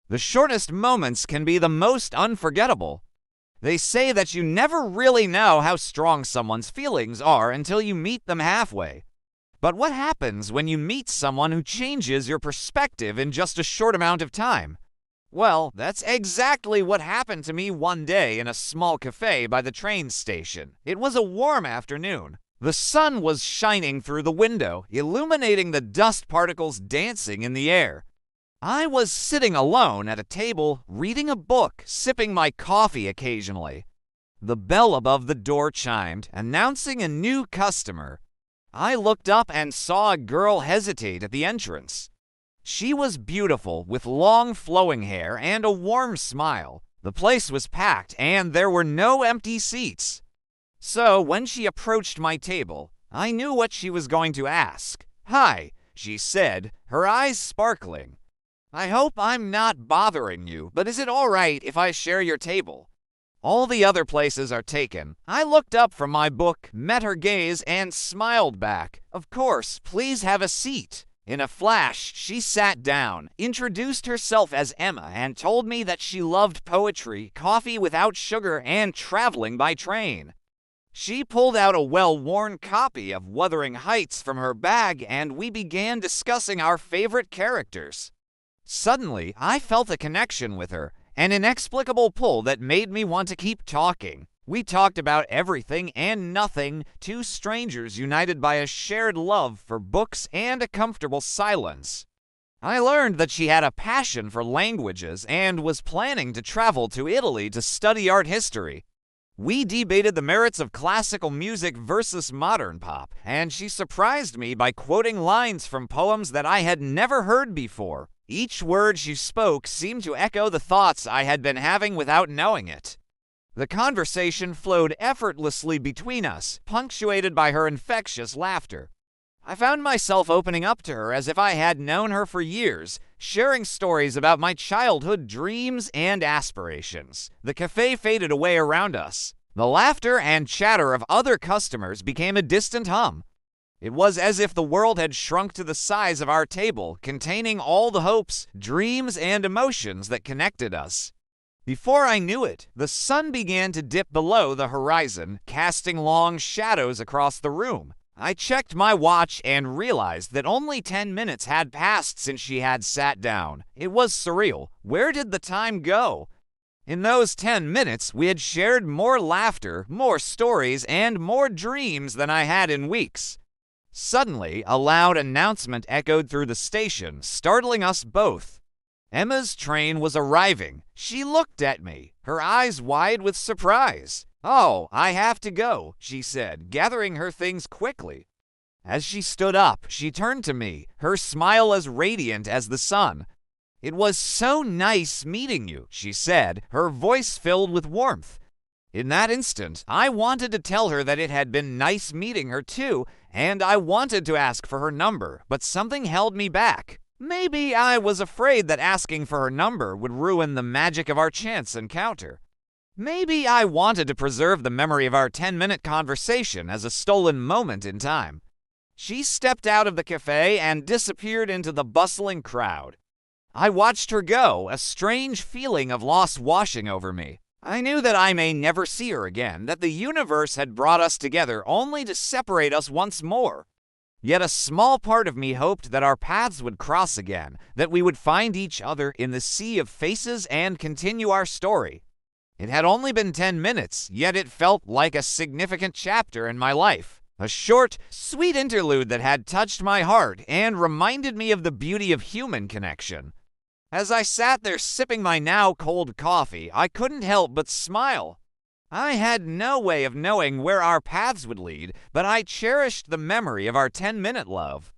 The shortest moments can be the most unforgettable. They say that you never really know how strong someone's feelings are until you meet them halfway. But what happens when you meet someone who changes your perspective in just a short amount of time? Well, that's exactly what happened to me one day in a small cafe by the train station. It was a warm afternoon. The sun was shining through the window, illuminating the dust particles dancing in the air. I was sitting alone at a table, reading a book, sipping my coffee occasionally. The bell above the door chimed, announcing a new customer. I looked up and saw a girl hesitate at the entrance. She was beautiful, with long flowing hair and a warm smile. The place was packed, and there were no empty seats. So when she approached my table, I knew what she was going to ask. "Hi," she said, her eyes sparkling. "I hope I'm not bothering you, but is it all right if I share your table? All the other places are taken." I looked up from my book, met her gaze, and smiled back. "Of course, please have a seat." In a flash, she sat down, introduced herself as Emma, and told me that she loved poetry, coffee without sugar, and traveling by train. She pulled out a well-worn copy of Wuthering Heights from her bag, and we began discussing our favorite characters. Suddenly, I felt a connection with her, an inexplicable pull that made me want to keep talking. We talked about everything and nothing, two strangers united by a shared love for books and a comfortable silence. I learned that she had a passion for languages and was planning to travel to Italy to study art history. We debated the merits of classical music versus modern pop, and she surprised me by quoting lines from poems that I had never heard before. Each word she spoke seemed to echo the thoughts I had been having without knowing it. The conversation flowed effortlessly between us, punctuated by her infectious laughter. I found myself opening up to her as if I had known her for years, sharing stories about my childhood dreams and aspirations. The cafe faded away around us. The laughter and chatter of other customers became a distant hum. It was as if the world had shrunk to the size of our table, containing all the hopes, dreams, and emotions that connected us. Before I knew it, the sun began to dip below the horizon, casting long shadows across the room. I checked my watch and realized that only 10 minutes had passed since she had sat down. It was surreal. Where did the time go? In those 10 minutes, we had shared more laughter, more stories, and more dreams than I had in weeks. Suddenly, a loud announcement echoed through the station, startling us both. Emma's train was arriving. She looked at me, her eyes wide with surprise. "Oh, I have to go," she said, gathering her things quickly. As she stood up, she turned to me, her smile as radiant as the sun. "It was so nice meeting you," she said, her voice filled with warmth. In that instant, I wanted to tell her that it had been nice meeting her too, and I wanted to ask for her number, but something held me back. Maybe I was afraid that asking for her number would ruin the magic of our chance encounter. Maybe I wanted to preserve the memory of our 10-minute conversation as a stolen moment in time. She stepped out of the cafe and disappeared into the bustling crowd. I watched her go, a strange feeling of loss washing over me. I knew that I may never see her again, that the universe had brought us together only to separate us once more. Yet a small part of me hoped that our paths would cross again, that we would find each other in the sea of faces and continue our story. It had only been 10 minutes, yet it felt like a significant chapter in my life. A short, sweet interlude that had touched my heart and reminded me of the beauty of human connection. As I sat there sipping my now cold coffee, I couldn't help but smile. I had no way of knowing where our paths would lead, but I cherished the memory of our 10-minute love.